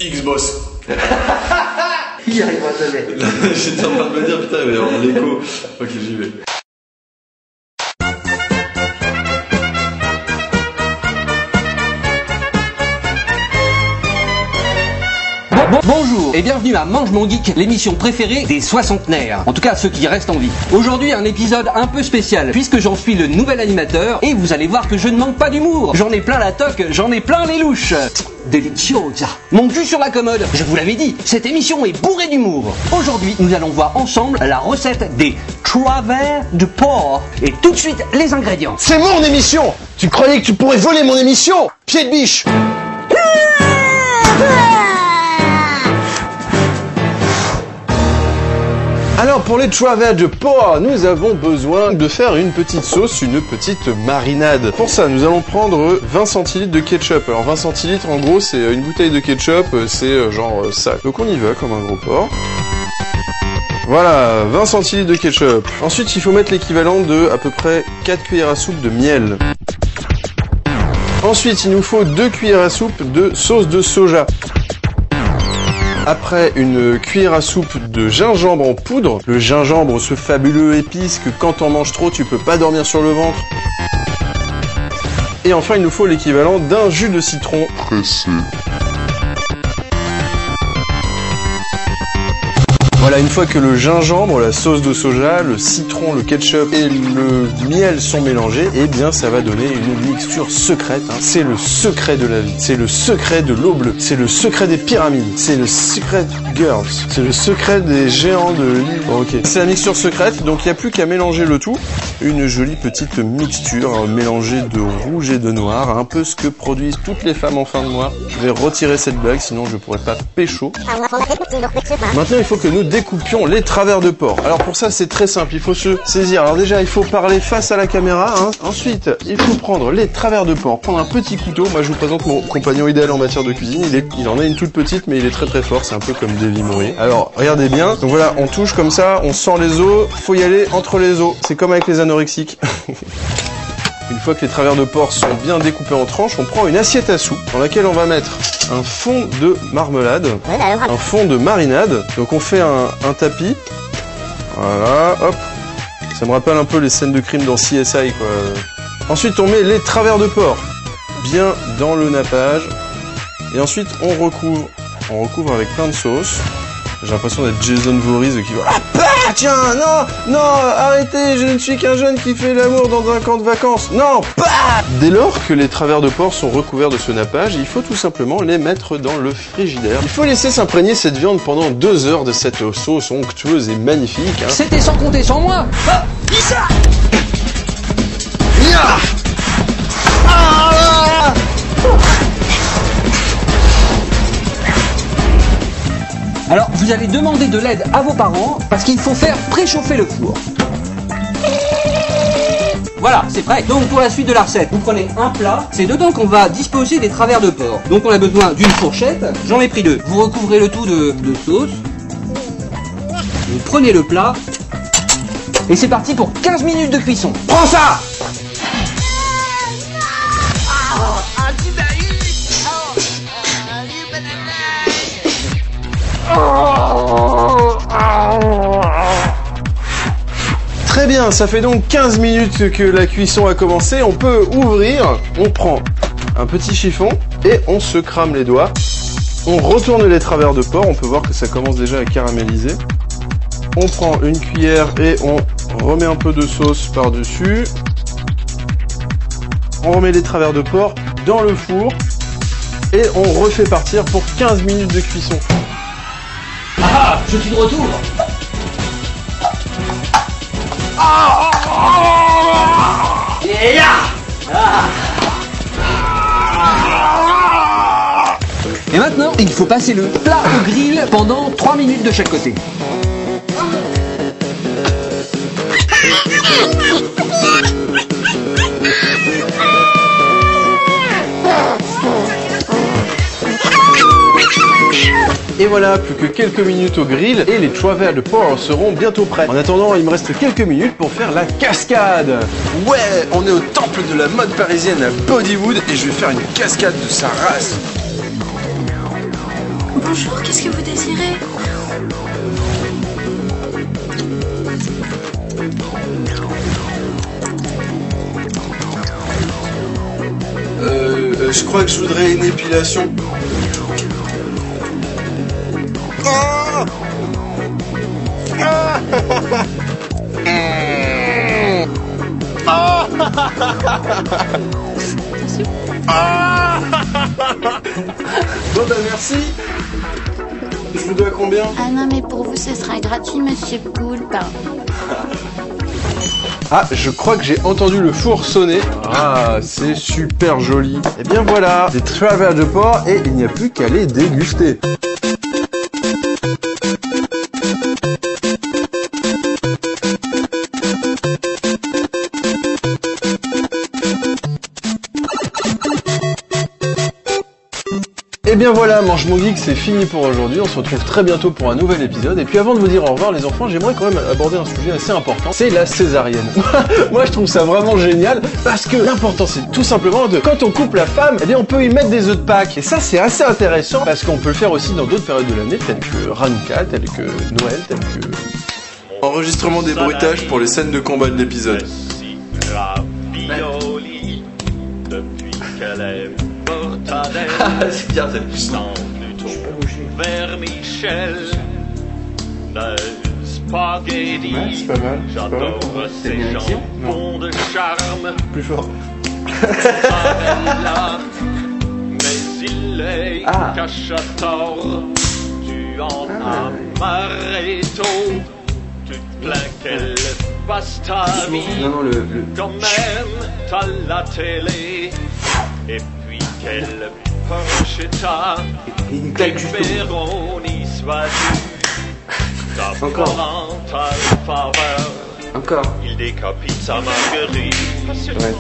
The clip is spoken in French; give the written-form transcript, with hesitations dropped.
X-Boss. Il y arrivera jamais. J'étais en train de me dire, putain, il va y avoir l'écho. Ok, j'y vais. Bonjour et bienvenue à Mange mon Geek, l'émission préférée des soixantenaires. En tout cas, ceux qui restent en vie. Aujourd'hui, un épisode un peu spécial, puisque j'en suis le nouvel animateur, et vous allez voir que je ne manque pas d'humour. J'en ai plein la toque, j'en ai plein les louches. Deliciosa. Mon cul sur la commode, je vous l'avais dit, cette émission est bourrée d'humour. Aujourd'hui, nous allons voir ensemble la recette des travers de porc. Et tout de suite, les ingrédients. C'est mon émission! Tu croyais que tu pourrais voler mon émission? Pied de biche! Alors pour les travers de porc, nous avons besoin de faire une petite sauce, une petite marinade. Pour ça, nous allons prendre 20 centilitres de ketchup. Alors 20 centilitres, en gros, c'est une bouteille de ketchup, c'est genre ça. Donc on y va comme un gros porc. Voilà, 20 centilitres de ketchup. Ensuite, il faut mettre l'équivalent de à peu près 4 cuillères à soupe de miel. Ensuite, il nous faut 2 cuillères à soupe de sauce de soja. Après, une cuillère à soupe de gingembre en poudre. Le gingembre, ce fabuleux épice que quand t'en manges trop, tu peux pas dormir sur le ventre. Et enfin, il nous faut l'équivalent d'un jus de citron pressé. Voilà, une fois que le gingembre, la sauce de soja, le citron, le ketchup et le miel sont mélangés, eh bien ça va donner une mixture secrète. Hein. C'est le secret de la vie, c'est le secret de l'eau bleue, c'est le secret des pyramides, c'est le secret girls, c'est le secret des géants de l'île. Ok, c'est la mixture secrète, donc il n'y a plus qu'à mélanger le tout. Une jolie petite mixture mélangée de rouge et de noir, un peu ce que produisent toutes les femmes en fin de mois. Je vais retirer cette blague, sinon je pourrais pas pécho. Maintenant, il faut que nous découpions les travers de porc. Alors pour ça, c'est très simple, il faut se saisir. Alors déjà, il faut parler face à la caméra. Hein. Ensuite, il faut prendre les travers de porc, prendre un petit couteau. Moi, je vous présente mon compagnon idéal en matière de cuisine. Il en a une toute petite, mais il est très très fort. C'est un peu comme Davy Mourier. Alors, regardez bien. Donc voilà, on touche comme ça, on sent les os. Faut y aller entre les os. C'est comme avec les anorexiques. Une fois que les travers de porc sont bien découpés en tranches, on prend une assiette à soupe dans laquelle on va mettre un fond de marmelade, un fond de marinade. Donc on fait un tapis. Voilà, hop. Ça me rappelle un peu les scènes de crime dans CSI, quoi. Ensuite, on met les travers de porc bien dans le nappage. Et ensuite, on recouvre. On recouvre avec plein de sauce. J'ai l'impression d'être Jason Voorhees qui va... Ah, bah, tiens, non, arrêtez, je ne suis qu'un jeune qui fait l'amour dans un camp de vacances. Non, bah. Dès lors que les travers de porc sont recouverts de ce nappage, il faut tout simplement les mettre dans le frigidaire. Il faut laisser s'imprégner cette viande pendant 2 heures de cette sauce onctueuse et magnifique. Hein. C'était sans compter sans moi. Ah, Issa. Alors, vous allez demander de l'aide à vos parents parce qu'il faut faire préchauffer le four. Voilà, c'est prêt. Donc pour la suite de la recette, vous prenez un plat, c'est dedans qu'on va disposer des travers de porc. Donc on a besoin d'une fourchette, j'en ai pris 2. Vous recouvrez le tout de sauce. Vous prenez le plat et c'est parti pour 15 minutes de cuisson. Prends ça! Très bien, ça fait donc 15 minutes que la cuisson a commencé. On peut ouvrir, on prend un petit chiffon et on se crame les doigts. On retourne les travers de porc, on peut voir que ça commence déjà à caraméliser. On prend une cuillère et on remet un peu de sauce par-dessus. On remet les travers de porc dans le four et on refait partir pour 15 minutes de cuisson. Ah, je suis de retour. Et là. Et maintenant, il faut passer le plat au grill pendant 3 minutes de chaque côté. Et voilà, plus que quelques minutes au grill et les travers de porc seront bientôt prêts. En attendant, il me reste quelques minutes pour faire la cascade. Ouais, on est au temple de la mode parisienne à Bollywood et je vais faire une cascade de sa race. Bonjour, qu'est-ce que vous désirez? Je crois que je voudrais une épilation. Ah ah ah bon bah merci. Je vous dois combien? Ah non, mais pour vous, ce sera gratuit, monsieur Poulpe. Ah, je crois que j'ai entendu le four sonner. Ah, c'est super joli. Et bien voilà, des travers de porc et il n'y a plus qu'à les déguster. Et bien voilà, Mange mon geek, c'est fini pour aujourd'hui. On se retrouve très bientôt pour un nouvel épisode. Et puis avant de vous dire au revoir les enfants, j'aimerais quand même aborder un sujet assez important. C'est la césarienne. Moi je trouve ça vraiment génial parce que l'important c'est tout simplement de quand on coupe la femme, eh bien on peut y mettre des œufs de Pâques. Et ça c'est assez intéressant parce qu'on peut le faire aussi dans d'autres périodes de l'année, telles que Hanouka, telles que Noël, telles que... Enregistrement des bruitages pour les scènes de combat de l'épisode. C'est bien cette vers Michel, spaghetti. Ouais, c'est pas mal. J'adore ces jambons de charme. Plus fort. Mais il est cache à tort. Tu en as marretto. Tu te plains qu'elle passe ta vie. Non, Quand même, t'as la télé. Et puis quelle porchetta. une claque juste au bout. Pepperoni soit-tu. Encore. En ta faveur. Encore. Il décapite sa marguerite. Ouais.